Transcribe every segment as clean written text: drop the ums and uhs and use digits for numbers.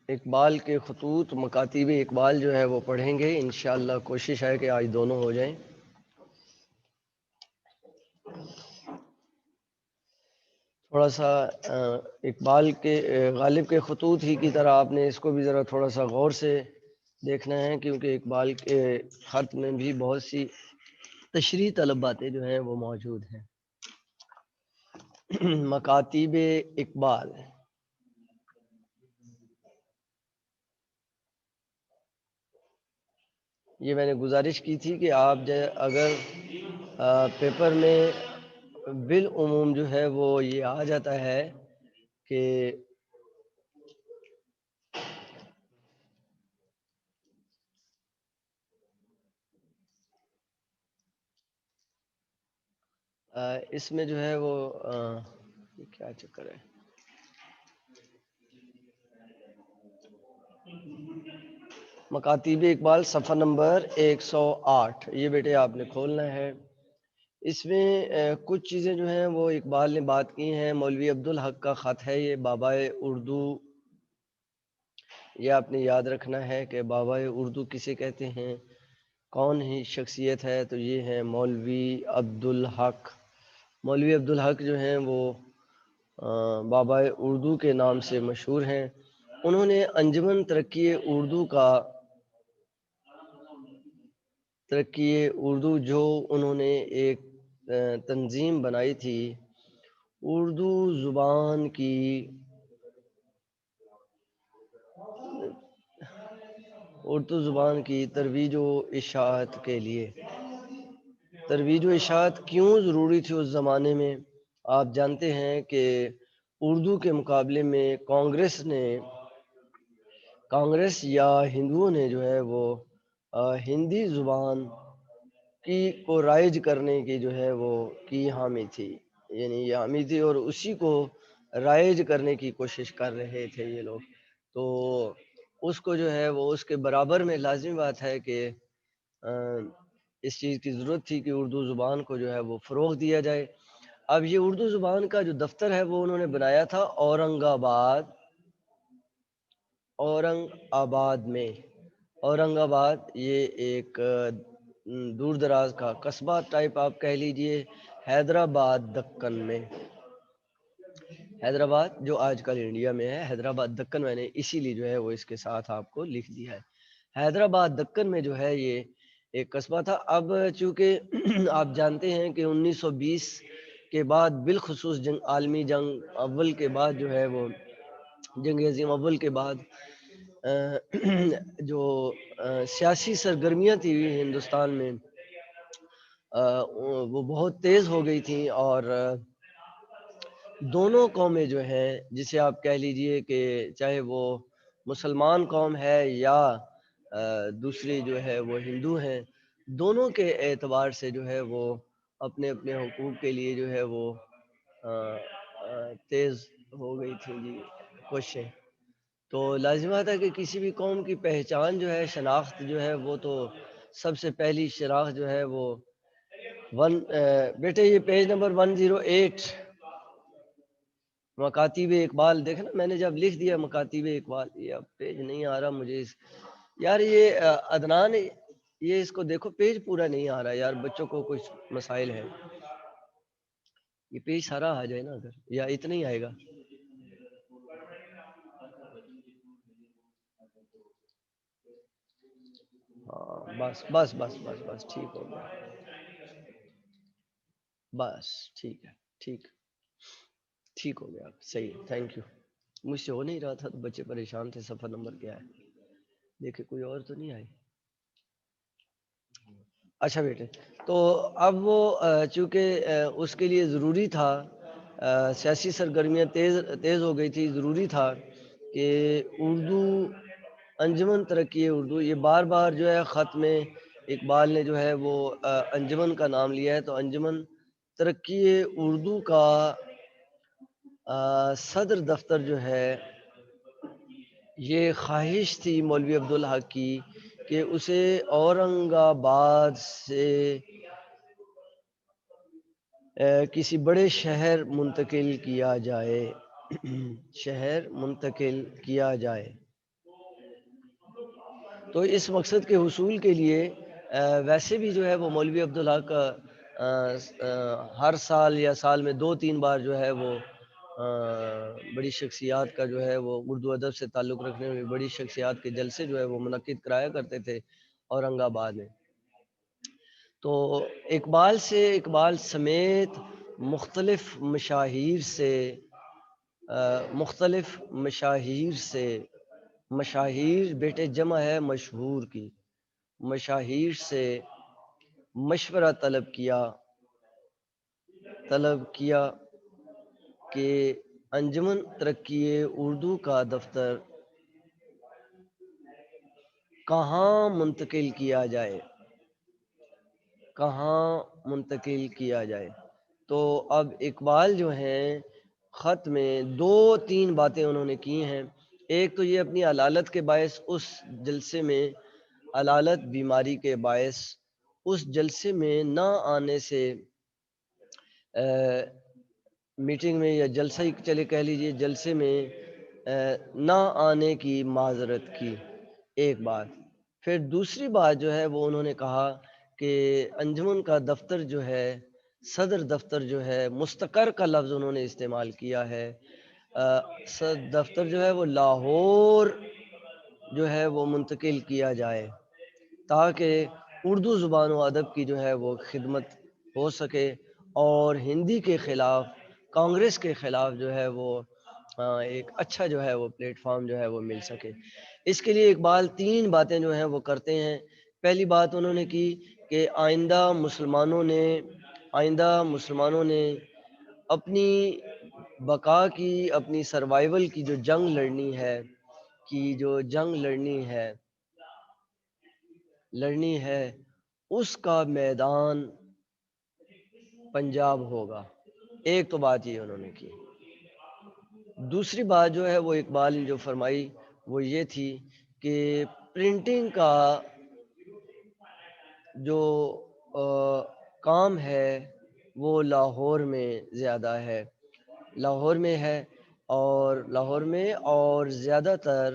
اقبال کے خطوط مکاتیب اقبال جو ہے وہ پڑھیں گے انشاءاللہ. کوشش ہے کہ آج دونوں ہو جائیں. تھوڑا سا اقبال کے غالب کے خطوط ہی کی طرح آپ نے اس کو بھی ذرا تھوڑا سا غور سے دیکھنا ہے، کیونکہ اقبال کے خط میں بھی بہت سی تشریح طلب باتیں جو ہیں وہ موجود ہیں. مکاتیب اقبال. یہ میں نے گزارش کی تھی کہ آپ اگر پیپر میں بالعموم جو ہے وہ یہ آ جاتا ہے کہ اس میں جو ہے وہ کیا چکر ہے. مکاتیب اقبال صفحہ نمبر 108 یہ بیٹے آپ نے کھولنا ہے. اس میں کچھ چیزیں جو ہیں وہ اقبال نے بات کی ہیں. مولوی عبدالحق کا خط ہے یہ، بابائے اردو. یہ آپ نے یاد رکھنا ہے کہ بابائے اردو کسے کہتے ہیں، کون ہی شخصیت ہے، تو یہ ہے مولوی عبدالحق. مولوی عبدالحق جو ہیں وہ بابائے اردو کے نام سے مشہور ہیں. انہوں نے انجمن ترقی اردو جو انہوں نے ایک تنظیم بنائی تھی اردو زبان کی ترویج و اشاعت کے لیے. ترویج و اشاعت کیوں ضروری تھی اس زمانے میں؟ آپ جانتے ہیں کہ اردو کے مقابلے میں کانگریس یا ہندوؤں نے جو ہے وہ ہندی زبان کو رائج کرنے کی جو ہے وہ کی حامی تھی. یعنی یہ حامی تھی اور اسی کو رائج کرنے کی کوشش کر رہے تھے یہ لوگ. تو اس کو جو ہے وہ اس کے برابر میں لازمی بات ہے کہ اس چیز کی ضرورت تھی کہ اردو زبان کو جو ہے وہ فروغ دیا جائے. اب یہ اردو زبان کا جو دفتر ہے وہ انہوں نے بنایا تھا اورنگ آباد. یہ ایک دور دراز کا قصبہ ٹائپ آپ کہہ لیجئے، حیدرآباد دکن میں. حیدرآباد جو آج کل انڈیا میں ہے، حیدرآباد دکن میں نے اسی لیے جو ہے وہ اس کے ساتھ آپ کو لکھ دیا ہے. حیدرآباد دکن میں جو ہے یہ ایک قصبہ تھا. اب چونکہ آپ جانتے ہیں کہ 1920 کے بعد بالخصوص عالمی جنگ اول کے بعد جو ہے وہ جنگ عظیم اول کے بعد جو سیاسی سرگرمیاں تھی ہندوستان میں وہ بہت تیز ہو گئی تھیں، اور دونوں قومیں جو ہیں، جسے آپ کہہ لیجئے کہ چاہے وہ مسلمان قوم ہے یا دوسری جو ہے وہ ہندو ہیں، دونوں کے اعتبار سے جو ہے وہ اپنے اپنے حقوق کے لیے جو ہے وہ تیز ہو گئی تھی جی کوششیں. تو لازمات ہے کہ کسی بھی قوم کی پہچان جو ہے، شناخت جو ہے، وہ تو سب سے پہلی شناخت جو ہے وہ بیٹے یہ پیج نمبر 108 مکاتیب اقبال. دیکھنا میں نے جب لکھ دیا مکاتیب اقبال، یہ اب پیج نہیں آ رہا مجھے یار. یہ عدنان یہ اس کو دیکھو، پیج پورا نہیں آ رہا یار، بچوں کو کچھ مسائل ہیں. یہ پیج سارا آ جائے نا اگر، یا اتنا ہی آئے گا. ہاں بس ٹھیک ہو گیا. بس ٹھیک ہے، ٹھیک ہو گیا، صحیح ہے، تھینک یو. مجھ سے ہو نہیں رہا تھا تو بچے پریشان تھے. صفحہ نمبر کیا ہے دیکھے، کوئی اور تو نہیں آئی. اچھا بیٹے، تو اب وہ چونکہ اس کے لیے ضروری تھا، سیاسی سرگرمیاں تیز ہو گئی تھی، ضروری تھا کہ اردو انجمن ترقی اردو، یہ بار بار جو ہے خط میں اقبال نے جو ہے وہ انجمن کا نام لیا ہے. تو انجمن ترقی اردو کا صدر دفتر جو ہے، یہ خواہش تھی مولوی عبدالحق کی کہ اسے اورنگ آباد سے کسی بڑے شہر منتقل کیا جائے. شہر منتقل کیا جائے۔ تو اس مقصد کے حصول کے لیے ویسے بھی جو ہے وہ مولوی عبدالحق کا ہر سال یا سال میں 2-3 بار جو ہے وہ بڑی شخصیات کا جو ہے وہ اردو ادب سے تعلق رکھنے میں بڑی شخصیات کے جلسے جو ہے وہ منعقد کرایا کرتے تھے اورنگ آباد میں۔ تو اقبال سمیت مختلف مشاہیر سے مشاہیر بیٹے جمع ہے مشہور کی، مشاہیر سے مشورہ طلب کیا کہ انجمن ترقی اردو کا دفتر کہاں منتقل کیا جائے۔ تو اب اقبال جو ہیں خط میں 2-3 باتیں انہوں نے کی ہیں۔ ایک تو یہ اپنی علالت کے باعث اس جلسے میں، علالت بیماری کے باعث اس جلسے میں نہ آنے سے، میٹنگ میں یا جلسہ ہی چلے کہہ لیجئے، جلسے میں نہ آنے کی معذرت کی، ایک بات۔ پھر دوسری بات جو ہے وہ انہوں نے کہا کہ انجمن کا دفتر جو ہے، صدر دفتر جو ہے، مستقر کا لفظ انہوں نے استعمال کیا ہے۔ دفتر جو ہے وہ لاہور جو ہے وہ منتقل کیا جائے تاکہ اردو زبان و ادب کی جو ہے وہ خدمت ہو سکے اور ہندی کے خلاف، کانگریس کے خلاف جو ہے وہ ایک اچھا جو ہے وہ پلیٹ فارم جو ہے وہ مل سکے۔ اس کے لیے اقبال 3 باتیں جو ہیں وہ کرتے ہیں۔ پہلی بات انہوں نے کی کہ آئندہ مسلمانوں نے اپنی بقا کی، اپنی سروائیول کی جو جنگ لڑنی ہے اس کا میدان پنجاب ہوگا۔ ایک تو بات یہ انہوں نے کی۔ دوسری بات جو ہے وہ اقبال نے جو فرمائی وہ یہ تھی کہ پرنٹنگ کا جو کام ہے وہ لاہور میں زیادہ ہے، لاہور میں اور زیادہ تر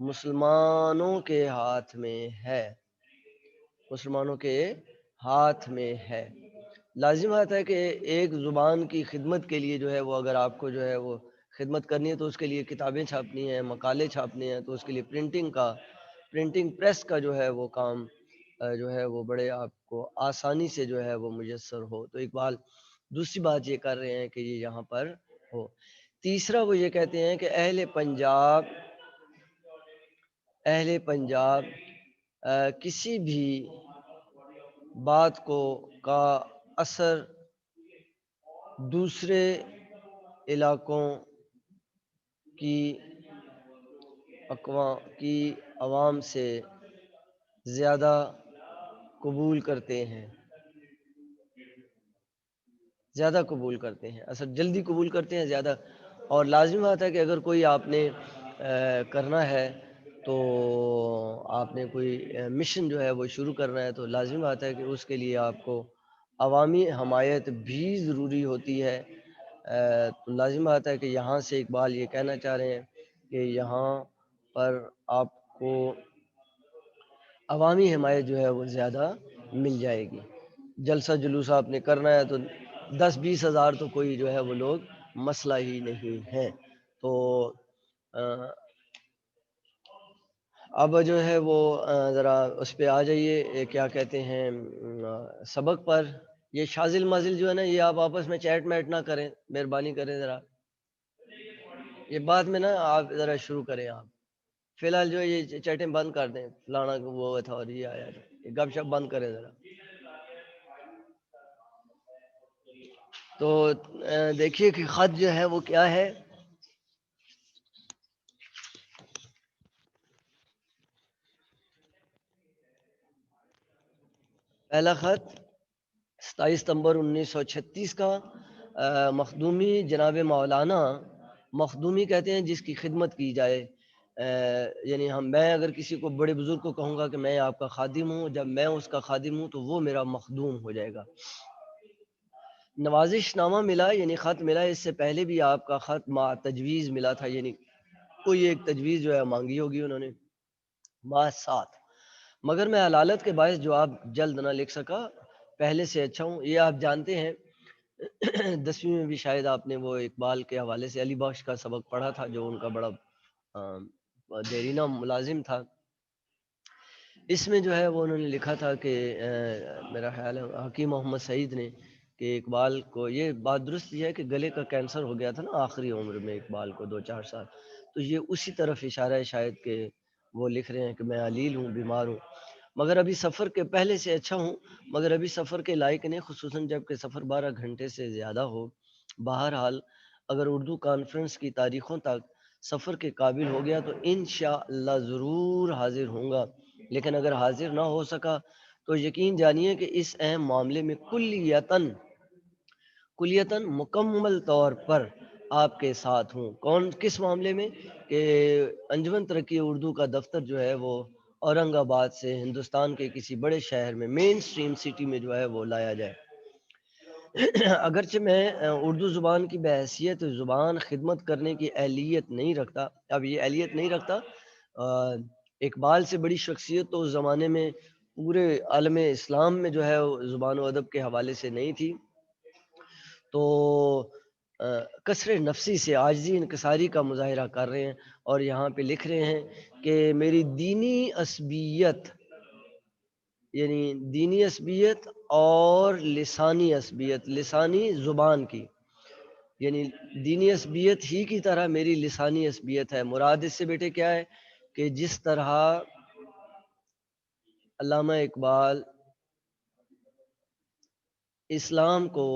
مسلمانوں کے ہاتھ میں ہے۔ لازم بات ہے کہ ایک زبان کی خدمت کے لیے جو ہے وہ اگر آپ کو جو ہے وہ خدمت کرنی ہے تو اس کے لیے کتابیں چھاپنی ہیں، مقالے چھاپنے ہیں، تو اس کے لیے پرنٹنگ پریس کا جو ہے وہ کام جو ہے وہ بڑے آپ کو آسانی سے جو ہے وہ میسر ہو۔ تو اقبال دوسری بات یہ کر رہے ہیں کہ یہ یہاں پر ہو۔ تیسرا وہ یہ کہتے ہیں کہ اہل پنجاب کسی بھی بات کا اثر دوسرے علاقوں کی عوام سے زیادہ قبول کرتے ہیں، اثر جلدی قبول کرتے ہیں زیادہ۔ اور لازمی بات ہے کہ اگر کوئی آپ نے کرنا ہے تو آپ نے کوئی مشن جو ہے وہ شروع کرنا ہے تو لازمی بات ہے کہ اس کے لیے آپ کو عوامی حمایت بھی ضروری ہوتی ہے۔ تو لازم بات ہے کہ یہاں سے اقبال یہ کہنا چاہ رہے ہیں کہ یہاں پر آپ کو عوامی حمایت جو ہے وہ زیادہ مل جائے گی۔ جلسہ جلوسہ آپ نے کرنا ہے تو 10-20 ہزار تو کوئی جو ہے وہ لوگ مسئلہ ہی نہیں ہے۔ تو اب جو ہے وہ ذرا اس پہ آ جائیے، کیا کہتے ہیں سبق پر۔ یہ شازل مازل جو ہے نا، یہ آپ آپس میں چیٹ میٹ نہ کریں، مہربانی کریں ذرا، یہ بعد میں نا آپ ذرا شروع کریں۔ آپ فی الحال جو ہے یہ چیٹیں بند کر دیں، فلانا وہ تھا اور یہ آیا، یہ گپ شپ بند کریں ذرا۔ تو دیکھیے کہ خط جو ہے وہ کیا ہے۔ پہلا خط 27 ستمبر 1936 کا، مخدومی جناب مولانا، مخدومی کہتے ہیں جس کی خدمت کی جائے، یعنی میں اگر کسی کو بڑے بزرگ کو کہوں گا کہ میں آپ کا خادم ہوں، جب میں اس کا خادم ہوں تو وہ میرا مخدوم ہو جائے گا۔ نوازش نامہ ملا یعنی خط ملا، اس سے پہلے بھی آپ کا خط مع تجویز ملا تھا، یعنی کوئی ایک تجویز جو ہے مانگی ہوگی انہوں نے مع ساتھ، مگر میں حلالت کے باعث جواب جلد نہ لکھ سکا، پہلے سے اچھا ہوں۔ یہ آپ جانتے ہیں 10ویں میں بھی شاید آپ نے وہ اقبال کے حوالے سے علی بخش کا سبق پڑھا تھا، جو ان کا بڑا دیرینہ ملازم تھا۔ اس میں جو ہے وہ انہوں نے لکھا تھا کہ میرا خیال ہے حکیم محمد سعید نے، کہ اقبال کو یہ بات درست یہ ہے کہ گلے کا کینسر ہو گیا تھا نا آخری عمر میں اقبال کو 2-4 سال، تو یہ اسی طرف اشارہ ہے شاید کہ وہ لکھ رہے ہیں کہ میں علیل ہوں، بیمار ہوں، مگر ابھی سفر کے پہلے سے اچھا ہوں، مگر ابھی سفر کے لائق نہیں، خصوصاً جب کہ سفر 12 گھنٹے سے زیادہ ہو۔ بہرحال اگر اردو کانفرنس کی تاریخوں تک سفر کے قابل ہو گیا تو انشاءاللہ ضرور حاضر ہوں گا، لیکن اگر حاضر نہ ہو سکا تو یقین جانیے کہ اس اہم معاملے میں کلیتاً مکمل طور پر آپ کے ساتھ ہوں۔ کس معاملے میں؟ کہ انجمن ترقی اردو کا دفتر جو ہے وہ اورنگ آباد سے ہندوستان کے کسی بڑے شہر میں مین سٹریم سٹی میں جو ہے وہ لایا جائے۔ اگرچہ میں اردو زبان کی بحیثیت زبان خدمت کرنے کی اہلیت نہیں رکھتا، اب یہ اہلیت نہیں رکھتا، اقبال سے بڑی شخصیت تو اس زمانے میں پورے عالم اسلام میں جو ہے زبان و ادب کے حوالے سے نہیں تھی، تو کسر نفسی سے عاجزی انکساری کا مظاہرہ کر رہے ہیں، اور یہاں پہ لکھ رہے ہیں کہ میری دینی عصبیت، یعنی دینی عصبیت اور لسانی عصبیت، لسانی زبان کی، یعنی دینی عصبیت ہی کی طرح میری لسانی عصبیت ہے۔ مراد اس سے بیٹے کیا ہے کہ جس طرح علامہ اقبال اسلام کو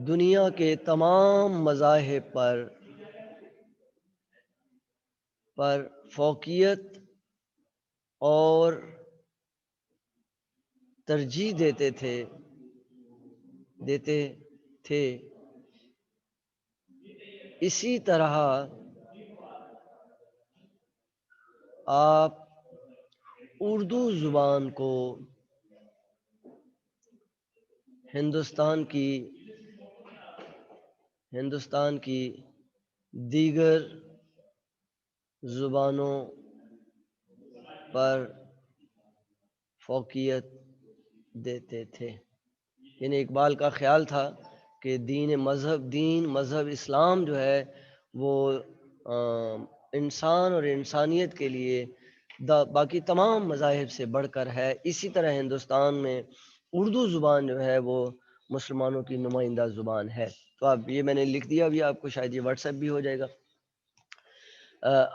دنیا کے تمام مذاہب پر فوقیت اور ترجیح دیتے تھے، اسی طرح آپ اردو زبان کو ہندوستان کی دیگر زبانوں پر فوقیت دیتے تھے۔ یعنی اقبال کا خیال تھا کہ دین مذہب اسلام جو ہے وہ انسان اور انسانیت کے لیے باقی تمام مذاہب سے بڑھ کر ہے، اسی طرح ہندوستان میں اردو زبان جو ہے وہ مسلمانوں کی نمائندہ زبان ہے۔ تو اب یہ میں نے لکھ دیا، ابھی آپ کو شاید یہ واٹس ایپ بھی ہو جائے گا۔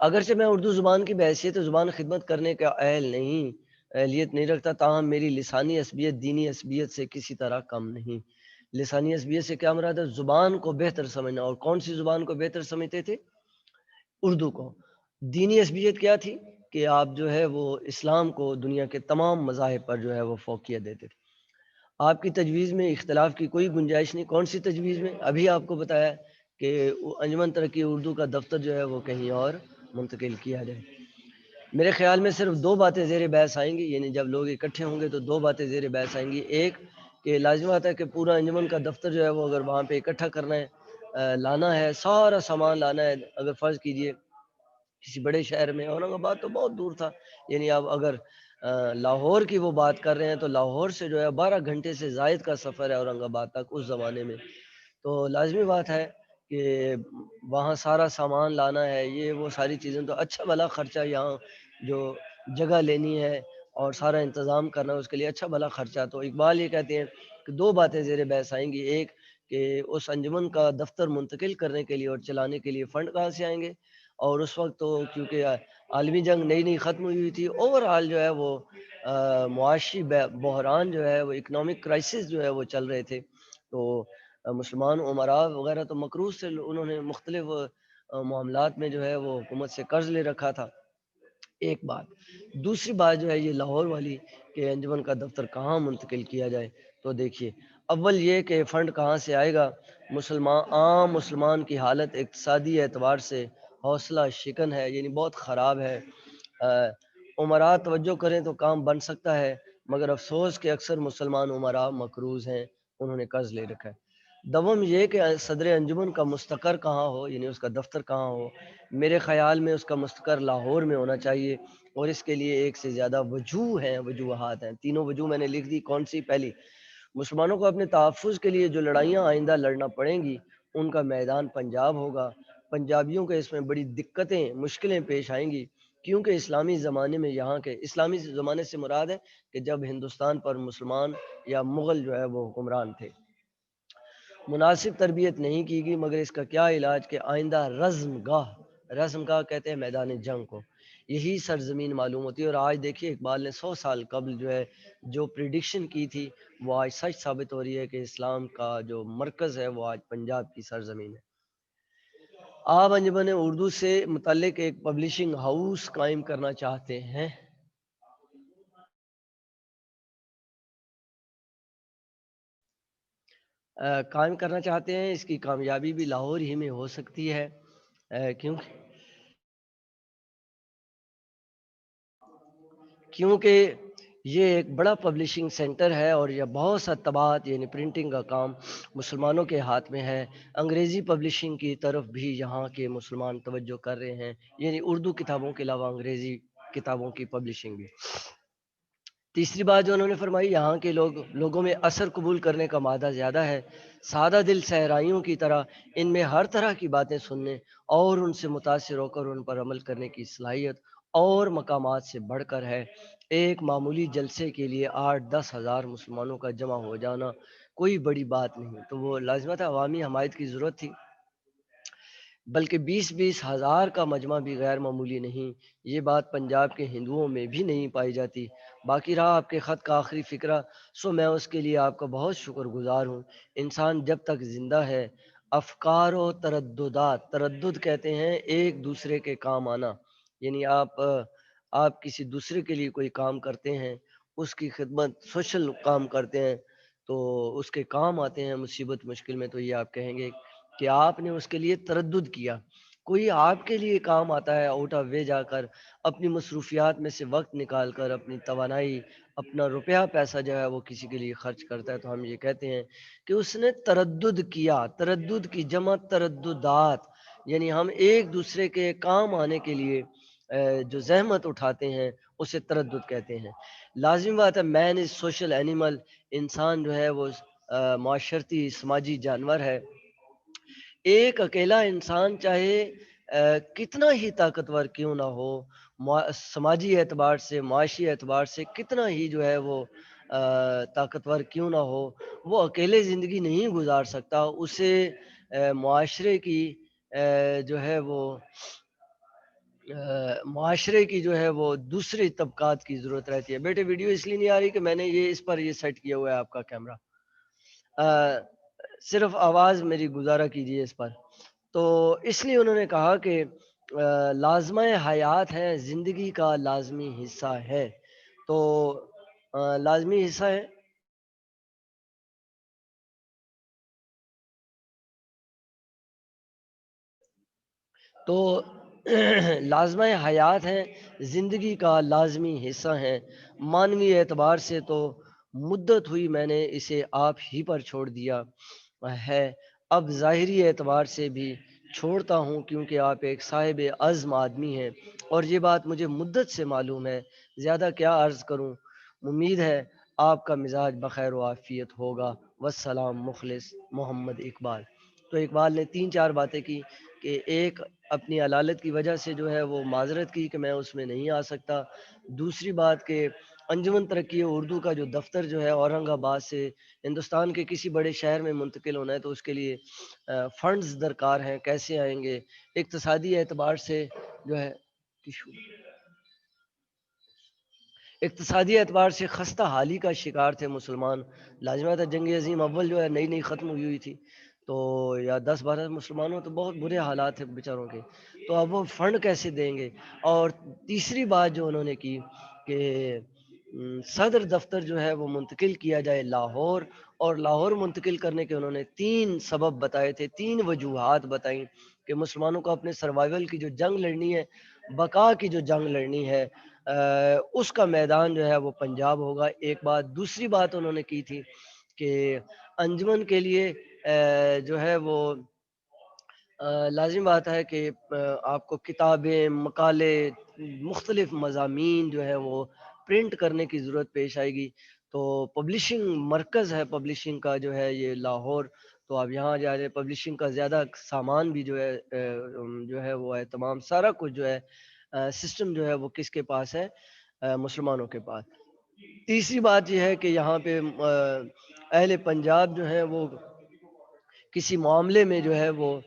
اگرچہ میں اردو زبان کی بحیثیت زبان خدمت کرنے کا اہلیت نہیں رکھتا، تاہم میری لسانی عصبیت دینی عصبیت سے کسی طرح کم نہیں۔ لسانی عصبیت سے کیا مراد ہے؟ زبان کو بہتر سمجھنا، اور کون سی زبان کو بہتر سمجھتے تھے؟ اردو کو۔ دینی عصبیت کیا تھی؟ کہ آپ جو ہے وہ اسلام کو دنیا کے تمام مذاہب پر جو ہے وہ فوقیت دیتے تھے۔ آپ کی تجویز میں اختلاف کی کوئی گنجائش نہیں۔ کون سی تجویز میں؟ ابھی آپ کو بتایا کہ انجمن ترقی اردو کا دفتر جو ہے وہ کہیں اور منتقل کیا جائے۔ میرے خیال میں صرف 2 باتیں زیر بحث آئیں گی، یعنی جب لوگ اکٹھے ہوں گے تو 2 باتیں زیر بحث آئیں گی۔ ایک کہ لازم آتا ہے کہ پورا انجمن کا دفتر جو ہے وہ اگر وہاں پہ اکٹھا کرنا ہے، لانا ہے، سارا سامان لانا ہے، اگر فرض کیجئے کسی بڑے شہر میں، اورنگ آباد تو بہت دور تھا، یعنی اب اگر لاہور کی وہ بات کر رہے ہیں تو لاہور سے جو ہے 12 گھنٹے سے زائد کا سفر ہے اورنگ آباد تک اس زمانے میں، تو لازمی بات ہے کہ وہاں سارا سامان لانا ہے، یہ وہ ساری چیزیں، تو اچھا بھلا خرچہ، یہاں جو جگہ لینی ہے اور سارا انتظام کرنا ہے اس کے لیے اچھا بھلا خرچہ۔ تو اقبال یہ کہتے ہیں کہ 2 باتیں زیر بحث آئیں گی۔ ایک کہ اس انجمن کا دفتر منتقل کرنے کے لیے اور چلانے کے لیے فنڈ کہاں سے آئیں گے، اور اس وقت تو کیونکہ عالمی جنگ نئی ختم ہوئی تھی، اوورآل جو ہے وہ معاشی بحران جو ہے وہ اکنامک کرائسس جو ہے وہ چل رہے تھے، تو مسلمان امراء وغیرہ تو مقروض سے انہوں نے مختلف معاملات میں جو ہے وہ حکومت سے قرض لے رکھا تھا۔ ایک بات۔ دوسری بات جو ہے یہ لاہور والی کہ انجمن کا دفتر کہاں منتقل کیا جائے، تو دیکھیے اول یہ کہ فنڈ کہاں سے آئے گا۔ عام مسلمان کی حالت اقتصادی اعتبار سے حوصلہ شکن ہے، یعنی بہت خراب ہے۔ امراء توجہ کریں تو کام بن سکتا ہے، مگر افسوس کہ اکثر مسلمان عمرا مقروض ہیں، انہوں نے قرض لے رکھا ہے۔ دوم یہ کہ صدر انجمن کا مستقر کہاں ہو، یعنی اس کا دفتر کہاں ہو، میرے خیال میں اس کا مستقر لاہور میں ہونا چاہیے، اور اس کے لیے ایک سے زیادہ وجوہات ہیں۔ تینوں وجوہ میں نے لکھ دی۔ کون سی؟ پہلی، مسلمانوں کو اپنے تحفظ کے لیے جو لڑائیاں آئندہ لڑنا پڑیں گی، ان کا میدان پنجاب ہوگا۔ پنجابیوں کے اس میں بڑی دقتیں، مشکلیں پیش آئیں گی، کیونکہ اسلامی زمانے میں یہاں کے اسلامی زمانے سے مراد ہے کہ جب ہندوستان پر مسلمان یا مغل جو ہے وہ حکمران تھے، مناسب تربیت نہیں کی گئی۔ مگر اس کا کیا علاج کہ آئندہ رزم گاہ کہتے ہیں میدان جنگ کو، یہی سرزمین معلوم ہوتی ہے۔ اور آج دیکھیے اقبال نے 100 سال قبل جو ہے جو پریڈکشن کی تھی، وہ آج سچ ثابت ہو رہی ہے کہ اسلام کا جو مرکز ہے وہ آج پنجاب کی سرزمین ہے۔ آپ انجمن اردو سے متعلق ایک پبلشنگ ہاؤس قائم کرنا چاہتے ہیں۔ قائم کرنا چاہتے ہیں، اس کی کامیابی بھی لاہور ہی میں ہو سکتی ہے، کیونکہ یہ ایک بڑا پبلشنگ سینٹر ہے، اور یہ بہت سا طباعت یعنی پرنٹنگ کا کام مسلمانوں کے ہاتھ میں ہے۔ انگریزی پبلشنگ کی طرف بھی یہاں کے مسلمان توجہ کر رہے ہیں، یعنی اردو کتابوں کے علاوہ انگریزی کتابوں کی پبلشنگ بھی۔ تیسری بات جو انہوں نے فرمائی، یہاں کے لوگوں میں اثر قبول کرنے کا مادہ زیادہ ہے، سادہ دل صحرائیوں کی طرح ان میں ہر طرح کی باتیں سننے اور ان سے متاثر ہو کر ان پر عمل کرنے کی صلاحیت اور مقامات سے بڑھ کر ہے۔ ایک معمولی جلسے کے لیے 8-10 ہزار مسلمانوں کا جمع ہو جانا کوئی بڑی بات نہیں، تو وہ لازمت عوامی حمایت کی ضرورت تھی، بلکہ 20-20 ہزار کا مجمع بھی غیر معمولی نہیں۔ یہ بات پنجاب کے ہندوؤں میں بھی نہیں پائی جاتی۔ باقی رہا آپ کے خط کا آخری فقرہ، سو میں اس کے لیے آپ کا بہت شکر گزار ہوں۔ انسان جب تک زندہ ہے، افکار و تردد کہتے ہیں ایک دوسرے کے کام آنا، یعنی آپ کسی دوسرے کے لیے کوئی کام کرتے ہیں، اس کی خدمت، سوشل کام کرتے ہیں، تو اس کے کام آتے ہیں مصیبت مشکل میں، تو یہ آپ کہیں گے کہ آپ نے اس کے لیے تردد کیا۔ کوئی آپ کے لیے کام آتا ہے آؤٹ آف وے جا کر، اپنی مصروفیات میں سے وقت نکال کر، اپنی توانائی، اپنا روپیہ پیسہ جو ہے وہ کسی کے لیے خرچ کرتا ہے، تو ہم یہ کہتے ہیں کہ اس نے تردد کیا۔ تردد کی جمع ترددات، یعنی ہم ایک دوسرے کے کام آنے کے لیے جو زحمت اٹھاتے ہیں اسے تردد کہتے ہیں۔ لازم بات ہے، مین از سوشل اینیمل، انسان جو ہے وہ معاشرتی سماجی جانور ہے۔ ایک اکیلا انسان چاہے کتنا ہی طاقتور کیوں نہ ہو، سماجی اعتبار سے، معاشی اعتبار سے کتنا ہی جو ہے وہ طاقتور کیوں نہ ہو، وہ اکیلے زندگی نہیں گزار سکتا۔ اسے معاشرے کی جو ہے وہ معاشرے کی جو ہے وہ دوسری طبقات کی ضرورت رہتی ہے۔ بیٹے ویڈیو اس لیے نہیں آ رہی کہ میں نے یہ اس پر یہ سیٹ کیا ہوا ہے آپ کا کیمرہ، صرف آواز میری گزارا کیجیے اس پر۔ تو اس لیے انہوں نے کہا کہ لازمہ حیات ہے، زندگی کا لازمی حصہ ہے، تو لازمی حصہ ہے۔ تو لازمہ حیات ہیں، زندگی کا لازمی حصہ ہیں۔ معنوی اعتبار سے تو مدت ہوئی میں نے اسے آپ ہی پر چھوڑ دیا ہے، اب ظاہری اعتبار سے بھی چھوڑتا ہوں، کیونکہ آپ ایک صاحب عزم آدمی ہیں اور یہ بات مجھے مدت سے معلوم ہے۔ زیادہ کیا عرض کروں، امید ہے آپ کا مزاج بخیر و عافیت ہوگا۔ والسلام، مخلص محمد اقبال۔ تو اقبال نے 3-4 باتیں کی کہ ایک، اپنی علالت کی وجہ سے جو ہے وہ معذرت کی کہ میں اس میں نہیں آ سکتا۔ دوسری بات کہ انجمن ترقی اردو کا جو دفتر جو ہے اورنگ آباد سے ہندوستان کے کسی بڑے شہر میں منتقل ہونا ہے، تو اس کے لیے فنڈز درکار ہیں، کیسے آئیں گے؟ اقتصادی اعتبار سے جو ہے اقتصادی اعتبار سے خستہ حالی کا شکار تھے مسلمان۔ لازمات جنگ عظیم اول جو ہے نئی نئی ختم ہوئی ہوئی تھی، تو یا 10-12 مسلمانوں تو بہت برے حالات ہیں بیچاروں کے، تو اب وہ فنڈ کیسے دیں گے؟ اور تیسری بات جو انہوں نے کی کہ صدر دفتر جو ہے وہ منتقل کیا جائے لاہور، اور لاہور منتقل کرنے کے انہوں نے 3 سبب بتائے تھے، 3 وجوہات بتائیں کہ مسلمانوں کو اپنے سروائیول کی جو جنگ لڑنی ہے، بقا کی جو جنگ لڑنی ہے، اس کا میدان جو ہے وہ پنجاب ہوگا، ایک بات۔ دوسری بات انہوں نے کی تھی کہ انجمن کے لیے جو ہے وہ لازم بات ہے کہ آپ کو کتابیں، مقالے، مختلف مضامین جو ہے وہ پرنٹ کرنے کی ضرورت پیش آئے گی۔ تو پبلشنگ مرکز ہے پبلشنگ کا جو ہے یہ لاہور، تو آپ یہاں جا رہے، پبلشنگ کا زیادہ سامان بھی جو ہے وہ ہے، تمام سارا کچھ جو ہے سسٹم جو ہے وہ کس کے پاس ہے؟ مسلمانوں کے پاس۔ تیسری بات یہ ہے کہ یہاں پہ اہل پنجاب جو ہے وہ کسی معاملے میں جو ہے وہ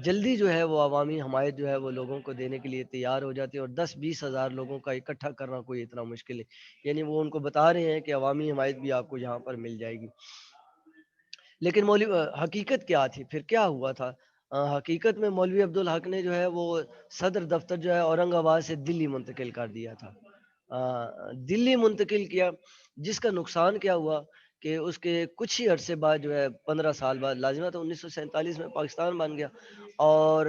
جلدی جو ہے وہ عوامی حمایت جو ہے وہ لوگوں کو دینے کے لیے تیار ہو جاتے ہیں، اور 10-20 ہزار لوگوں کا اکٹھا کرنا کوئی اتنا مشکل ہے، یعنی وہ ان کو بتا رہے ہیں کہ عوامی حمایت بھی آپ کو یہاں پر مل جائے گی۔ لیکن مولوی حقیقت کیا تھی؟ پھر کیا ہوا تھا؟ حقیقت میں مولوی عبدالحق نے جو ہے وہ صدر دفتر جو ہے اورنگ آباد سے دلی منتقل کر دیا تھا۔ دلی منتقل کیا، جس کا نقصان کیا ہوا کہ اس کے کچھ ہی عرصے بعد جو ہے 15 سال بعد لازمہ تھا 1947 میں پاکستان بن گیا، اور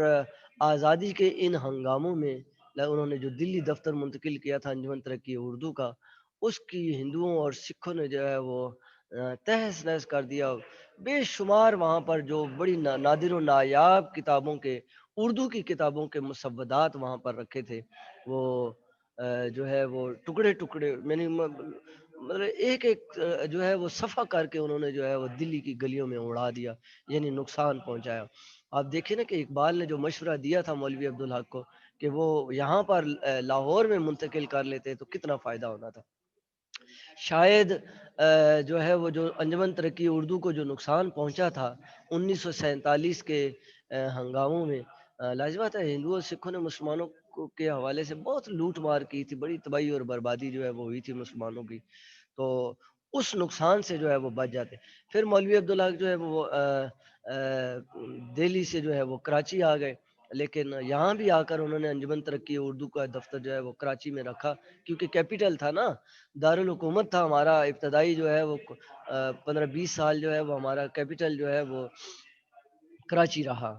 آزادی کے ان ہنگاموں میں انہوں نے جو دلی دفتر منتقل کیا تھا انجمن ترقی اردو کا، اس کی ہندوؤں اور سکھوں نے جو ہے وہ تہس نہس کر دیا۔ بے شمار وہاں پر جو بڑی نادر و نایاب کتابوں کے، اردو کی کتابوں کے مسودات وہاں پر رکھے تھے، وہ جو ہے وہ ٹکڑے ٹکڑے، میں نے مطلب ایک ایک جو ہے وہ صفحہ کر کے انہوں نے جو ہے وہ دلی کی گلیوں میں اڑا دیا، یعنی نقصان پہنچایا۔ آپ دیکھیں نا کہ اقبال نے جو مشورہ دیا تھا مولوی عبدالحق کو کہ وہ یہاں پر لاہور میں منتقل کر لیتے تو کتنا فائدہ ہونا تھا۔ شاید جو ہے وہ جو انجمن ترقی اردو کو جو نقصان پہنچا تھا 1947 کے ہنگاموں میں، لازمات ہے ہندوؤں اور سکھوں نے مسلمانوں کے حوالے سے بہت لوٹ مار کی تھی، بڑی تباہی اور بربادی جو ہے وہ ہوئی تھی مسلمانوں کی، تو اس نقصان سے جو ہے وہ بچ جاتے۔ پھر مولوی عبدالحق جو ہے وہ دہلی سے جو ہے وہ کراچی آ گئے، لیکن یہاں بھی آ کر انہوں نے انجمن ترقی اردو کا دفتر جو ہے وہ کراچی میں رکھا، کیونکہ کیپٹل تھا نا، دارالحکومت تھا ہمارا، ابتدائی جو ہے وہ 15-20 سال جو ہے وہ ہمارا کیپٹل جو ہے وہ کراچی رہا۔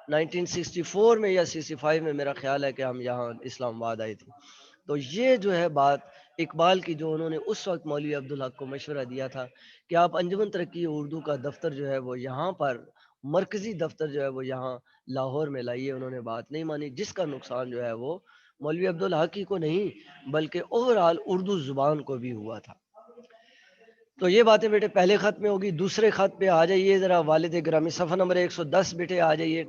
1964 میں یا 65 میں میرا خیال ہے کہ ہم یہاں اسلام آباد آئے تھے۔ تو یہ جو ہے بات اقبال کی جو انہوں نے اس وقت مولوی عبدالحق کو مشورہ دیا تھا کہ آپ انجمن ترقی اردو کا دفتر جو ہے وہ یہاں پر، مرکزی دفتر جو ہے وہ یہاں لاہور میں لائیے، انہوں نے بات نہیں مانی، جس کا نقصان جو ہے وہ مولوی عبدالحق ہی کو نہیں بلکہ اوور آل اردو زبان کو بھی ہوا تھا۔ تو یہ باتیں بیٹے پہلے خط میں ہوگی۔ دوسرے خط پہ آ جائیے ذرا، والد گرامی صفحہ نمبر 110 بیٹے آ جائیے۔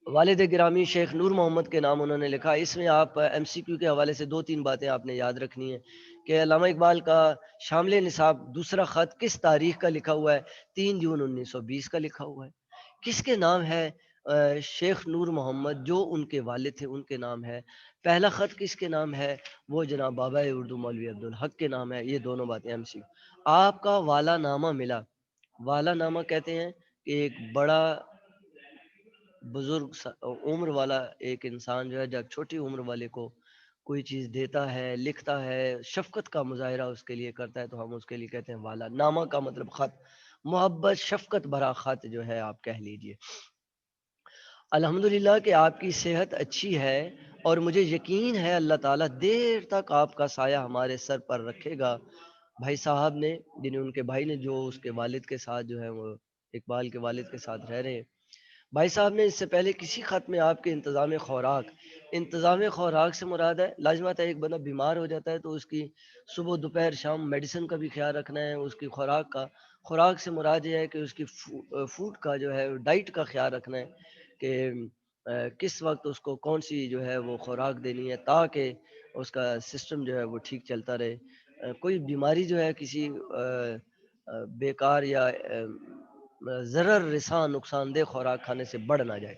والد گرامی شیخ نور محمد کے نام انہوں نے لکھا، اس میں آپ ایم سی کیو کے حوالے سے 2-3 باتیں آپ نے یاد رکھنی ہیں کہ علامہ اقبال کا شامل نصاب دوسرا خط کس تاریخ کا لکھا ہوا ہے؟ 3 جون 1920 کا لکھا ہوا ہے۔ کس کے نام ہے؟ شیخ نور محمد جو ان کے والد تھے ان کے نام ہے۔ پہلا خط کس کے نام ہے؟ وہ جناب بابا اردو مولوی عبدالحق کے نام ہے۔ یہ دونوں باتیں ایم سی کیو۔ آپ کا والا نامہ ملا، والا نامہ کہتے ہیں کہ ایک بڑا بزرگ عمر والا ایک انسان جو ہے جب چھوٹی عمر والے کو کوئی چیز دیتا ہے، لکھتا ہے، شفقت کا مظاہرہ اس کے لیے کرتا ہے، تو ہم اس کے لیے کہتے ہیں والا۔ نامہ کا مطلب خط، محبت شفقت بھرا خط جو ہے آپ کہہ لیجئے۔ الحمدللہ کہ آپ کی صحت اچھی ہے، اور مجھے یقین ہے اللہ تعالیٰ دیر تک آپ کا سایہ ہمارے سر پر رکھے گا۔ بھائی صاحب نے، جنہیں ان کے بھائی نے، جو اس کے والد کے ساتھ جو ہے وہ اقبال کے والد کے ساتھ رہ رہے ہیں، بھائی صاحب نے اس سے پہلے کسی خط میں آپ کے انتظام خوراک سے مراد ہے، لازمات ہے ایک بندہ بیمار ہو جاتا ہے تو اس کی صبح دوپہر شام میڈیسن کا بھی خیال رکھنا ہے، اس کی خوراک کا، خوراک سے مراد یہ ہے کہ اس کی فوڈ کا جو ہے ڈائٹ کا خیال رکھنا ہے کہ کس وقت اس کو کون سی جو ہے وہ خوراک دینی ہے تاکہ اس کا سسٹم جو ہے وہ ٹھیک چلتا رہے، کوئی بیماری جو ہے کسی بیکار یا ضرر رساں نقصان دہ خوراک کھانے سے بڑھ نہ جائے،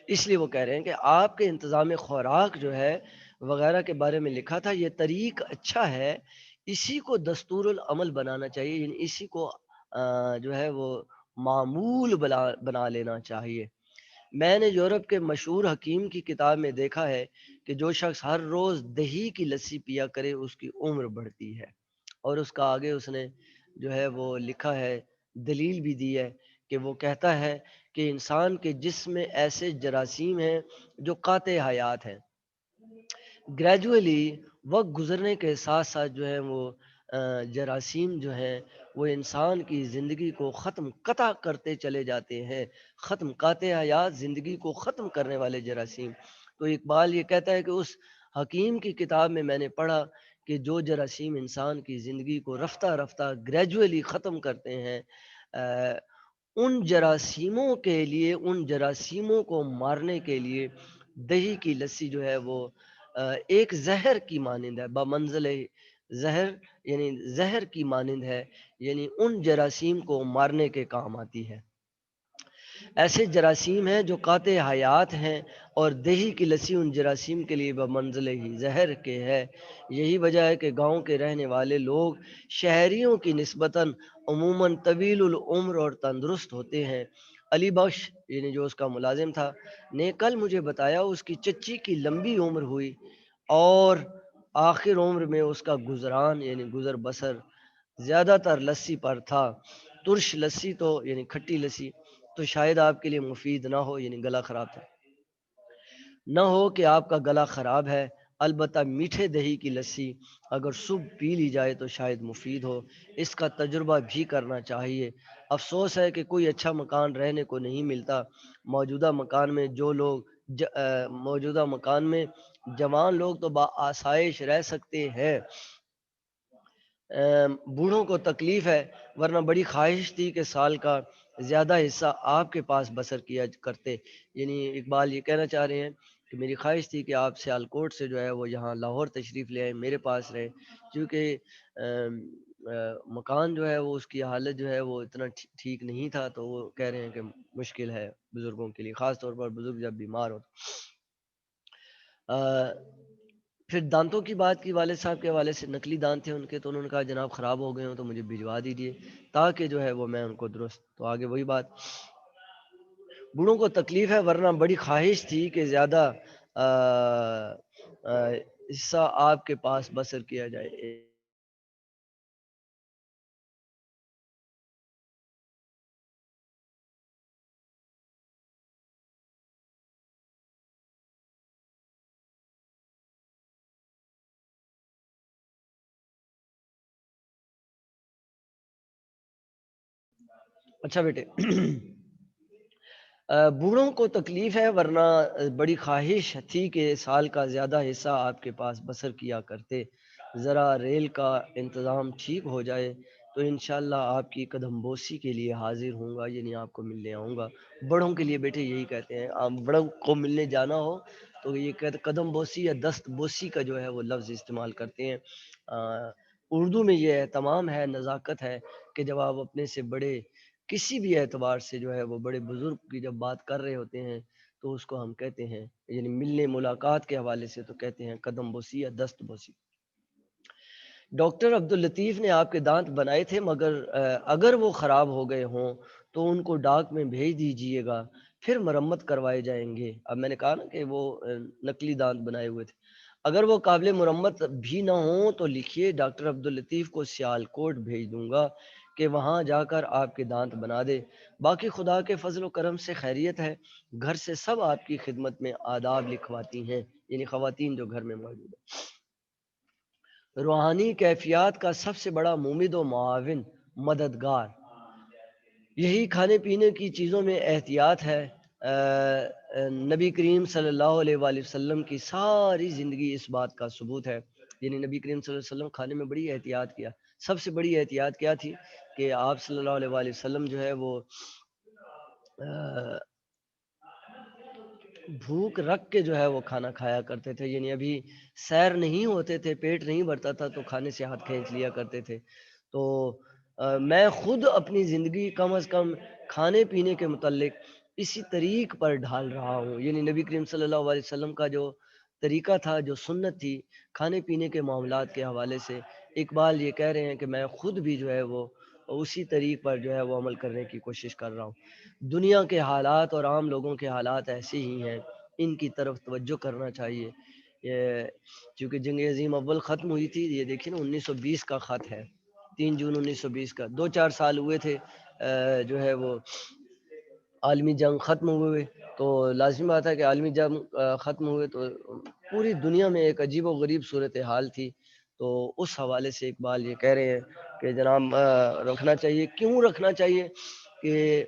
اس لیے وہ کہہ رہے ہیں کہ آپ کے انتظام خوراک جو ہے وغیرہ کے بارے میں لکھا تھا، یہ طریق اچھا ہے، اسی کو دستور العمل بنانا چاہیے، یعنی اسی کو جو ہے وہ معمول بنا لینا چاہیے۔ میں نے یورپ کے مشہور حکیم کی کتاب میں دیکھا ہے کہ جو شخص ہر روز دہی کی لسی پیا کرے اس کی عمر بڑھتی ہے، اور اس کا آگے اس نے جو ہے وہ لکھا ہے، دلیل بھی دی ہے کہ وہ کہتا ہے کہ انسان کے جسم میں ایسے جراثیم ہیں جو قاطع حیات ہیں، گریجولی وقت گزرنے کے ساتھ ساتھ جو ہے وہ جراثیم جو ہیں وہ انسان کی زندگی کو ختم قطع کرتے چلے جاتے ہیں، ختم قاطع حیات زندگی کو ختم کرنے والے جراثیم۔ تو اقبال یہ کہتا ہے کہ اس حکیم کی کتاب میں میں نے پڑھا کہ جو جراثیم انسان کی زندگی کو رفتہ رفتہ گریجولی ختم کرتے ہیں، ان جراثیموں کے لیے، ان جراثیموں کو مارنے کے لیے دہی کی لسی جو ہے وہ ایک زہر کی مانند ہے، بمنزل زہر، یعنی زہر کی مانند ہے، یعنی ان جراثیم کو مارنے کے کام آتی ہے۔ ایسے جراثیم ہیں جو قاطع حیات ہیں، اور دہی کی لسی ان جراثیم کے لیے بمنزل ہی زہر کے ہے۔ یہی وجہ ہے کہ گاؤں کے رہنے والے لوگ شہریوں کی نسبتاً عموماً طویل العمر اور تندرست ہوتے ہیں۔ علی بخش، یعنی جو اس کا ملازم تھا، نے کل مجھے بتایا اس کی چچی کی لمبی عمر ہوئی اور آخر عمر میں اس کا گزران یعنی گزر بسر زیادہ تر لسی پر تھا۔ ترش لسی تو یعنی کھٹی لسی تو شاید آپ کے لیے مفید نہ ہو، یعنی گلا خراب تھا، نہ ہو کہ آپ کا گلا خراب ہے، البتہ میٹھے دہی کی لسی اگر صبح پی لی جائے تو شاید مفید ہو، اس کا تجربہ بھی کرنا چاہیے۔ افسوس ہے کہ کوئی اچھا مکان رہنے کو نہیں ملتا۔ موجودہ مکان میں جو لوگ موجودہ مکان میں جوان لوگ تو بآسائش رہ سکتے ہیں، بوڑھوں کو تکلیف ہے، ورنہ بڑی خواہش تھی کہ سال کا زیادہ حصہ آپ کے پاس بسر کیا کرتے۔ یعنی اقبال یہ کہنا چاہ رہے ہیں کہ میری خواہش تھی کہ آپ سیالکوٹ سے جو ہے وہ یہاں لاہور تشریف لے آئیں، میرے پاس رہیں، کیونکہ مکان جو ہے وہ اس کی حالت جو ہے وہ اتنا ٹھیک نہیں تھا، تو وہ کہہ رہے ہیں کہ مشکل ہے بزرگوں کے لیے، خاص طور پر بزرگ جب بیمار ہو۔ پھر دانتوں کی بات کی، والد صاحب کے حوالے سے نقلی دانت تھے ان کے، تو انہوں نے کہا جناب خراب ہو گئے ہوں تو مجھے بھجوا دیجیے تاکہ جو ہے وہ میں ان کو درست، تو آگے وہی بات، بوڑھوں کو تکلیف ہے ورنہ بڑی خواہش تھی کہ زیادہ حصہ آپ کے پاس بسر کیا جائے۔ اچھا بیٹے، بوڑھوں کو تکلیف ہے ورنہ بڑی خواہش تھی کہ سال کا زیادہ حصہ آپ کے پاس بسر کیا کرتے، ذرا ریل کا انتظام ٹھیک ہو جائے تو انشاءاللہ آپ کی قدم بوسی کے لیے حاضر ہوں گا، یعنی آپ کو ملنے آؤں گا۔ بڑوں کے لیے بیٹے یہی کہتے ہیں، آپ بڑوں کو ملنے جانا ہو تو یہ کہتے قدم بوسی یا دست بوسی کا جو ہے وہ لفظ استعمال کرتے ہیں۔ اردو میں یہ اہتمام ہے، نزاکت ہے کہ جب آپ اپنے سے بڑے کسی بھی اعتبار سے جو ہے وہ بڑے بزرگ کی جب بات کر رہے ہوتے ہیں تو اس کو ہم کہتے ہیں، یعنی ملنے ملاقات کے حوالے سے تو کہتے ہیں قدم بوسی یا دست بوسی۔ ڈاکٹر عبداللطیف نے آپ کے دانت بنائے تھے، مگر اگر وہ خراب ہو گئے ہوں تو ان کو ڈاک میں بھیج دیجئے گا، پھر مرمت کروائے جائیں گے۔ اب میں نے کہا نا کہ وہ نقلی دانت بنائے ہوئے تھے، اگر وہ قابل مرمت بھی نہ ہوں تو لکھیے ڈاکٹر عبداللطیف کو سیالکوٹ بھیج دوں گا کہ وہاں جا کر آپ کے دانت بنا دے۔ باقی خدا کے فضل و کرم سے خیریت ہے، گھر سے سب آپ کی خدمت میں آداب لکھواتی ہیں، یعنی خواتین جو گھر میں موجود ہیں۔ روحانی کیفیات کا سب سے بڑا ممد و معاون، مددگار، یہی کھانے پینے کی چیزوں میں احتیاط ہے۔ نبی کریم صلی اللہ علیہ وآلہ وسلم کی ساری زندگی اس بات کا ثبوت ہے، یعنی نبی کریم صلی اللہ علیہ وسلم کھانے میں بڑی احتیاط کیا۔ سب سے بڑی احتیاط کیا تھی کہ آپ صلی اللہ علیہ وآلہ وسلم جو ہے وہ بھوک رکھ کے جو ہے وہ کھانا کھایا کرتے تھے، یعنی ابھی سیر نہیں ہوتے تھے، پیٹ نہیں بھرتا تھا تو کھانے سے ہاتھ کھینچ لیا کرتے تھے۔ تو میں خود اپنی زندگی کم از کم کھانے پینے کے متعلق اسی طریق پر ڈھال رہا ہوں، یعنی نبی کریم صلی اللہ علیہ وسلم کا جو طریقہ تھا، جو سنت تھی کھانے پینے کے معاملات کے حوالے سے، اقبال یہ کہہ رہے ہیں کہ میں خود بھی جو ہے وہ اسی طریق پر جو ہے وہ عمل کرنے کی کوشش کر رہا ہوں۔ دنیا کے حالات اور عام لوگوں کے حالات ایسے ہی ہیں، ان کی طرف توجہ کرنا چاہیے۔ یہ چونکہ جنگ عظیم اول ختم ہوئی تھی، یہ دیکھیں نا 1920 کا خط ہے، 3 جون 1920 کا، 2-4 سال ہوئے تھے جو ہے وہ عالمی جنگ ختم ہوئے تو لازمی بات ہے کہ عالمی جنگ ختم ہوئے تو پوری دنیا میں ایک عجیب و غریب صورتحال تھی۔ تو اس حوالے سے اقبال یہ کہہ رہے ہیں کہ جناب رکھنا چاہیے، کیوں رکھنا چاہیے کہ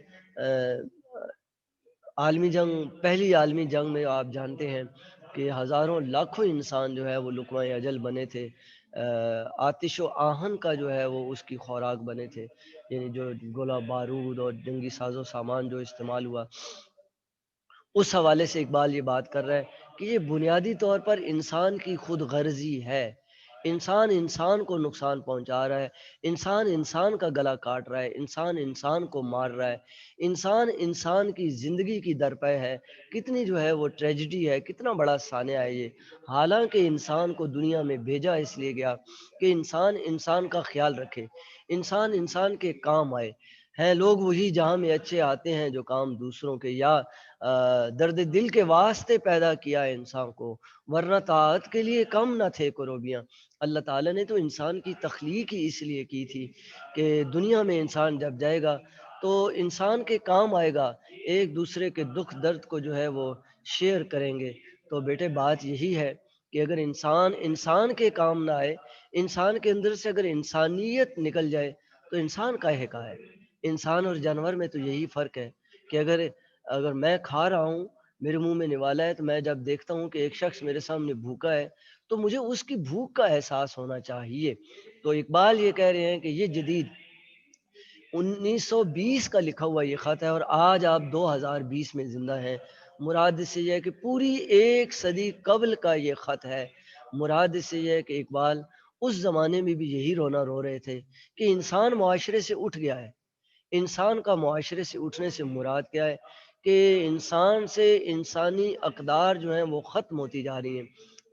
عالمی جنگ، پہلی عالمی جنگ میں آپ جانتے ہیں کہ ہزاروں لاکھوں انسان جو ہے وہ لقمہ اجل بنے تھے، آتش و آہن کا جو ہے وہ اس کی خوراک بنے تھے، یعنی جو گولہ بارود اور جنگی ساز و سامان جو استعمال ہوا، اس حوالے سے اقبال یہ بات کر رہا ہے کہ یہ بنیادی طور پر انسان کی خود غرضی ہے۔ انسان انسان کو نقصان پہنچا رہا ہے، انسان انسان کا گلا کاٹ رہا ہے، انسان انسان کو مار رہا ہے، انسان انسان کی زندگی کی درپے ہے۔ کتنی جو ہے وہ ٹریجڈی ہے، کتنا بڑا سانحہ ہے یہ۔ حالانکہ انسان کو دنیا میں بھیجا اس لیے گیا کہ انسان انسان کا خیال رکھے، انسان انسان کے کام آئے۔ ہیں لوگ وہی جہاں میں اچھے آتے ہیں جو کام دوسروں کے، یا درد دل کے واسطے پیدا کیا ہے انسان کو، ورنہ طاعت کے لیے کم نہ تھے کروبیاں۔ اللہ تعالیٰ نے تو انسان کی تخلیق ہی اس لیے کی تھی کہ دنیا میں انسان جب جائے گا تو انسان کے کام آئے گا، ایک دوسرے کے دکھ درد کو جو ہے وہ شیئر کریں گے۔ تو بیٹے بات یہی ہے کہ اگر انسان انسان کے کام نہ آئے، انسان کے اندر سے اگر انسانیت نکل جائے تو انسان کاہے کا ہے۔ انسان اور جانور میں تو یہی فرق ہے کہ اگر اگر میں کھا رہا ہوں، میرے منہ میں نوالا ہے، تو میں جب دیکھتا ہوں کہ ایک شخص میرے سامنے بھوکا ہے تو مجھے اس کی بھوک کا احساس ہونا چاہیے۔ تو اقبال یہ کہہ رہے ہیں کہ یہ جدید 1920 کا لکھا ہوا یہ خط ہے، اور آج آپ 2020 میں زندہ ہیں۔ مراد اس سے یہ ہے کہ پوری ایک صدی قبل کا یہ خط ہے۔ مراد اس سے یہ ہے کہ اقبال اس زمانے میں بھی یہی رونا رو رہے تھے کہ انسان معاشرے سے اٹھ گیا ہے۔ انسان کا معاشرے سے اٹھنے سے مراد کیا ہے کہ انسان سے انسانی اقدار جو ہیں وہ ختم ہوتی جا رہی ہیں۔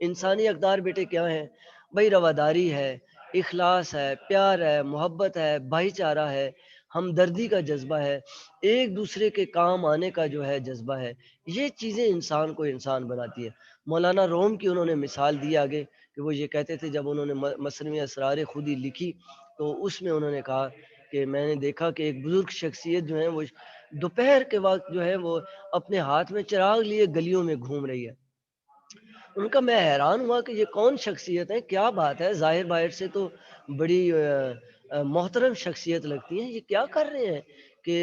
انسانی اقدار بیٹے کیا ہیں؟ بھائی رواداری ہے، اخلاص ہے، پیار ہے، محبت ہے، بھائی چارہ ہے، ہمدردی کا جذبہ ہے، ایک دوسرے کے کام آنے کا جو ہے جذبہ ہے۔ یہ چیزیں انسان کو انسان بناتی ہے۔ مولانا روم کی انہوں نے مثال دی آگے کہ وہ یہ کہتے تھے جب انہوں نے مصنوی اسرار خودی لکھی تو اس میں انہوں نے کہا کہ میں نے دیکھا کہ ایک بزرگ شخصیت جو ہے وہ دوپہر کے وقت جو ہے وہ اپنے ہاتھ میں چراغ لیے گلیوں میں گھوم رہی ہے۔ ان کا میں حیران ہوا کہ یہ کون شخصیت ہے، کیا بات ہے، ظاہر باہر سے تو بڑی محترم شخصیت لگتی ہیں، یہ کیا کر رہے ہیں کہ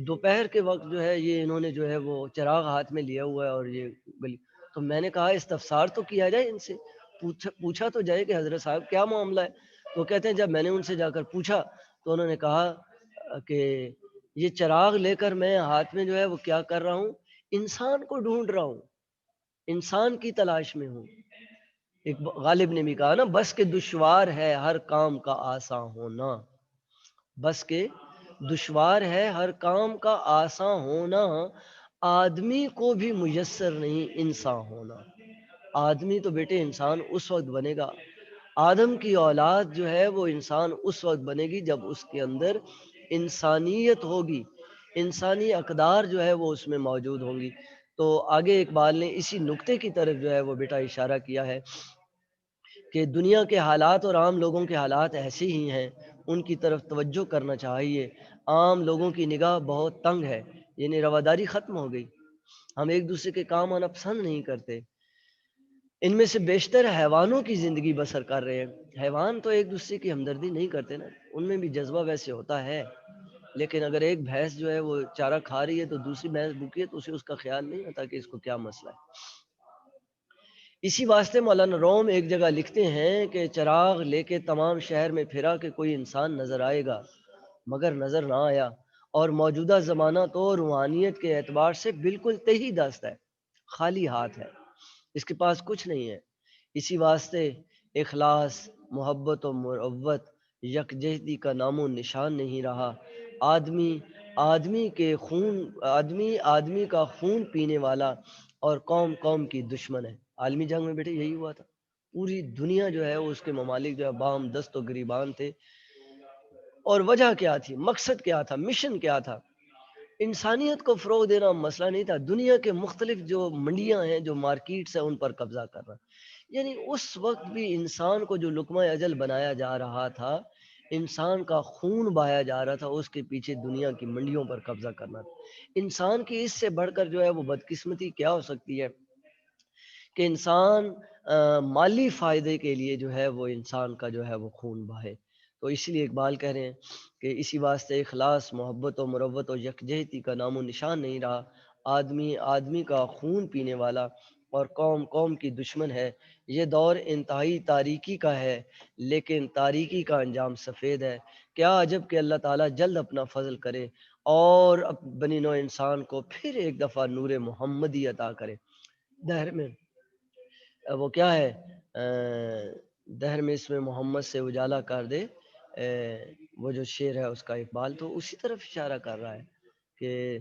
دوپہر کے وقت جو ہے یہ انہوں نے جو ہے وہ چراغ ہاتھ میں لیا ہوا ہے اور یہ گلی۔ تو میں نے کہا استفسار تو کیا جائے ان سے، پوچھا تو جائے کہ حضرت صاحب کیا معاملہ ہے۔ تو کہتے ہیں جب میں نے ان سے جا کر پوچھا تو انہوں نے کہا کہ یہ چراغ لے کر میں ہاتھ میں جو ہے وہ کیا کر رہا ہوں، انسان کو ڈھونڈ رہا ہوں، انسان کی تلاش میں ہوں۔ ایک غالب نے بھی کہا نا، بس کے دشوار ہے ہر کام کا آسان ہونا، بس کے دشوار ہے ہر کام کا آسان ہونا، آدمی کو بھی میسر نہیں انسان ہونا۔ آدمی تو بیٹے انسان اس وقت بنے گا، آدم کی اولاد جو ہے وہ انسان اس وقت بنے گی جب اس کے اندر انسانیت ہوگی، انسانی اقدار جو ہے وہ اس میں موجود ہوں گی۔ تو آگے اقبال نے اسی نقطے کی طرف جو ہے وہ بیٹا اشارہ کیا ہے کہ دنیا کے حالات اور عام لوگوں کے حالات ایسے ہی ہیں، ان کی طرف توجہ کرنا چاہیے۔ عام لوگوں کی نگاہ بہت تنگ ہے، یعنی رواداری ختم ہو گئی، ہم ایک دوسرے کے کام آنا پسند نہیں کرتے۔ ان میں سے بیشتر حیوانوں کی زندگی بسر کر رہے ہیں۔ حیوان تو ایک دوسرے کی ہمدردی نہیں کرتے نا، ان میں بھی جذبہ ویسے ہوتا ہے، لیکن اگر ایک بھینس جو ہے وہ چارہ کھا رہی ہے تو دوسری بھینس بھوکی ہے تو اسے اس کا خیال نہیں ہوتا کہ اس کو کیا مسئلہ ہے۔ اسی واسطے مولانا روم ایک جگہ لکھتے ہیں کہ چراغ لے کے تمام شہر میں پھرا کہ کوئی انسان نظر آئے گا، مگر نظر نہ آیا، اور موجودہ زمانہ تو روحانیت کے اعتبار سے بالکل تہی دست ہے، خالی ہاتھ ہے، اس کے پاس کچھ نہیں ہے۔ اسی واسطے اخلاص، محبت و مروت، یکجہتی کا نام و نشان نہیں رہا۔ آدمی آدمی کے خون آدمی کا خون پینے والا اور قوم قوم کی دشمن ہے۔ عالمی جنگ میں بیٹے یہی ہوا تھا، پوری دنیا جو ہے اس کے ممالک جو ہے باہم دست و گریبان تھے، اور وجہ کیا تھی، مقصد کیا تھا، مشن کیا تھا؟ انسانیت کو فروغ دینا مسئلہ نہیں تھا، دنیا کے مختلف جو منڈیاں ہیں، جو مارکیٹس ہیں، ان پر قبضہ کرنا۔ یعنی اس وقت بھی انسان کو جو لقمہ اجل بنایا جا رہا تھا، انسان کا خون بہایا جا رہا تھا، اس کے پیچھے دنیا کی منڈیوں پر قبضہ کرنا تھا۔ انسان کی اس سے بڑھ کر جو ہے وہ بدقسمتی کیا ہو سکتی ہے کہ انسان مالی فائدے کے لیے جو ہے وہ انسان کا جو ہے وہ خون بہائے۔ تو اسی لیے اقبال کہہ رہے ہیں کہ اسی واسطے اخلاص، محبت و مروت و یکجہتی کا نام و نشان نہیں رہا۔ آدمی آدمی کا خون پینے والا اور قوم قوم کی دشمن ہے۔ یہ دور انتہائی تاریکی کا ہے، لیکن تاریکی کا انجام سفید ہے۔ کیا عجب کہ اللہ تعالیٰ جلد اپنا فضل کرے اور بنی نوع انسان کو پھر ایک دفعہ نور محمدی عطا کرے۔ دہر میں وہ کیا ہے، دہر میں اس میں محمد سے اجالا کر دے، وہ جو شعر ہے اس کا اقبال تو اسی طرف اشارہ کر رہا ہے کہ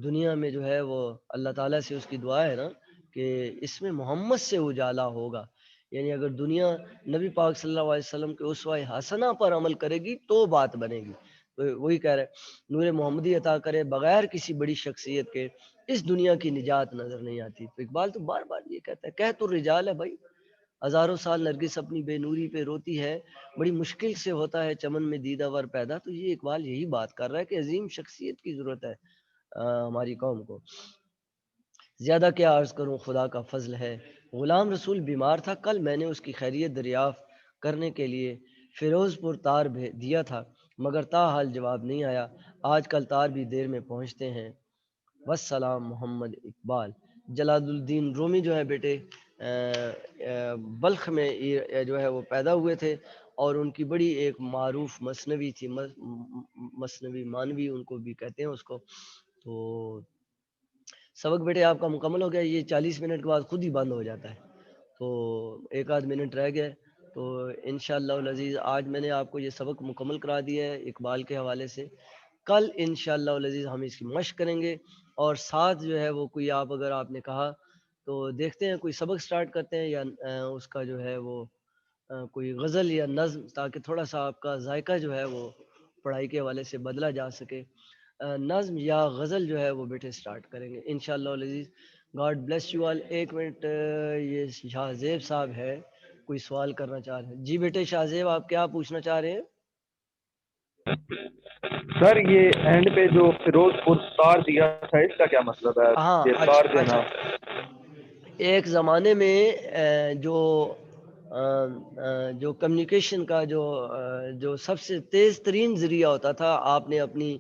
دنیا میں جو ہے وہ اللہ تعالیٰ سے اس کی دعا ہے نا کہ اس میں محمد سے اجالا ہوگا، یعنی اگر دنیا نبی پاک صلی اللہ علیہ وسلم کے اسوہ حسنہ پر عمل کرے گی تو بات بنے گی۔ تو وہی کہہ رہے نور محمدی عطا کرے، بغیر کسی بڑی شخصیت کے اس دنیا کی نجات نظر نہیں آتی۔ تو اقبال تو بار بار یہ کہتا ہے، کہہ تو رجال ہے بھائی، ہزاروں سال نرگس اپنی بے نوری پہ روتی ہے، بڑی مشکل سے ہوتا ہے چمن میں دیدہ ور پیدا۔ تو یہ اقبال یہی بات کر رہا ہے کہ عظیم شخصیت کی ضرورت ہے ہماری قوم کو۔ زیادہ کیا عرض کروں، خدا کا فضل ہے۔ غلام رسول بیمار تھا، کل میں نے اس کی خیریت دریافت کرنے کے لیے فیروز پور تار دیا تھا، مگر تاحال جواب نہیں آیا۔ آج کل تار بھی دیر میں پہنچتے ہیں۔ والسلام محمد اقبال۔ جلال الدین رومی جو ہے بیٹے بلخ میں جو ہے وہ پیدا ہوئے تھے، اور ان کی بڑی ایک معروف مثنوی تھی، مثنوی مانوی ان کو بھی کہتے ہیں اس کو۔ تو سبق بیٹے آپ کا مکمل ہو گیا، یہ 40 منٹ کے بعد خود ہی بند ہو جاتا ہے، تو ایک آدھ منٹ رہ گئے۔ تو انشاءاللہ العزیز آج میں نے آپ کو یہ سبق مکمل کرا دیا ہے اقبال کے حوالے سے۔ کل انشاءاللہ العزیز ہم اس کی مشق کریں گے، اور ساتھ جو ہے وہ کوئی اگر آپ نے کہا تو دیکھتے ہیں کوئی سبق سٹارٹ کرتے ہیں، یا اس کا جو ہے وہ کوئی غزل یا نظم، تاکہ تھوڑا سا آپ کا ذائقہ جو ہے وہ پڑھائی کے حوالے سے بدلا جا سکے۔ نظم یا غزل جو ہے وہ بیٹے سٹارٹ کریں گے انشاءاللہ العزیز۔ God bless you all. ایک منٹ، یہ شاہ زیب صاحب ہے، کوئی سوال کرنا چاہ رہے ہیں؟ جی بیٹے شاہ زیب، آپ کیا پوچھنا چاہ رہے ہیں؟ سر یہ اینڈ پہ جو فیروز پور تار دیا تھا، اس کا کیا مطلب ہے؟ ہاں یہ تار دینا ایک زمانے میں جو کمیونیکیشن کا جو سب سے تیز ترین ذریعہ ہوتا تھا، آپ نے اپنی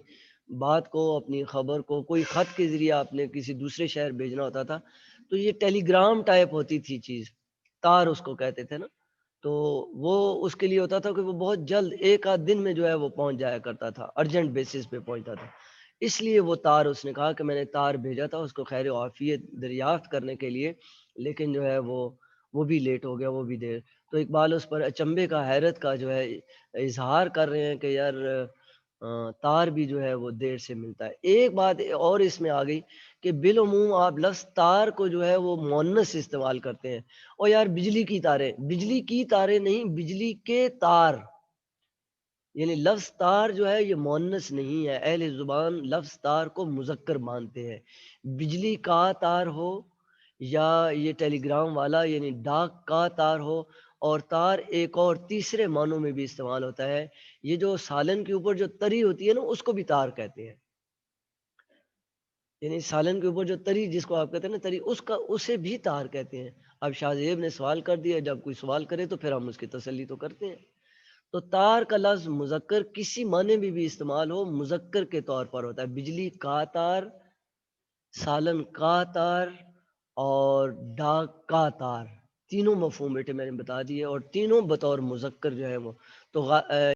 بات کو، اپنی خبر کو کوئی خط کے ذریعے آپ نے کسی دوسرے شہر بھیجنا ہوتا تھا، تو یہ ٹیلی گرام ٹائپ ہوتی تھی چیز، تار اس کو کہتے تھے نا۔ تو وہ اس کے لیے ہوتا تھا کہ وہ بہت جلد ایک آدھ دن میں جو ہے وہ پہنچ جایا کرتا تھا، ارجنٹ بیسس پہ پہنچتا تھا، اس لیے وہ تار اس نے کہا کہ میں نے تار بھیجا تھا اس کو خیر و عافیت دریافت کرنے کے لیے، لیکن جو ہے وہ بھی لیٹ ہو گیا، وہ بھی دیر۔ تو اقبال اس پر اچنبے کا، حیرت کا جو ہے اظہار کر رہے ہیں کہ یار تار بھی جو ہے وہ دیر سے ملتا ہے۔ ایک بات اور اس میں آ گئی کہ بالعموم آپ لفظ تار کو جو ہے وہ مؤنث استعمال کرتے ہیں، اور یار بجلی کی تاریں، بجلی کی تاریں نہیں، بجلی کے تار، یعنی لفظ تار جو ہے یہ مؤنث نہیں ہے۔ اہل زبان لفظ تار کو مذکر مانتے ہیں، بجلی کا تار ہو یا یہ ٹیلی گرام والا یعنی ڈاک کا تار ہو، اور تار ایک اور تیسرے معنوں میں بھی استعمال ہوتا ہے، یہ جو سالن کے اوپر جو تری ہوتی ہے نا اس کو بھی تار کہتے ہیں، یعنی سالن کے اوپر جو تری جس کو آپ کہتے ہیں نا تری، اسے بھی تار کہتے ہیں۔ اب شاہ زیب نے سوال کر دیا، جب کوئی سوال کرے تو پھر ہم اس کی تسلی تو کرتے ہیں۔ تو تار کا لفظ مذکر کسی معنی میں بھی استعمال ہو، مذکر کے طور پر ہوتا ہے، بجلی کا تار، سالن کا تار، اور ڈاک کا تار، تینوں مفہوم بیٹے میں نے بتا دیے، اور تینوں بطور مذکر جو ہے وہ تو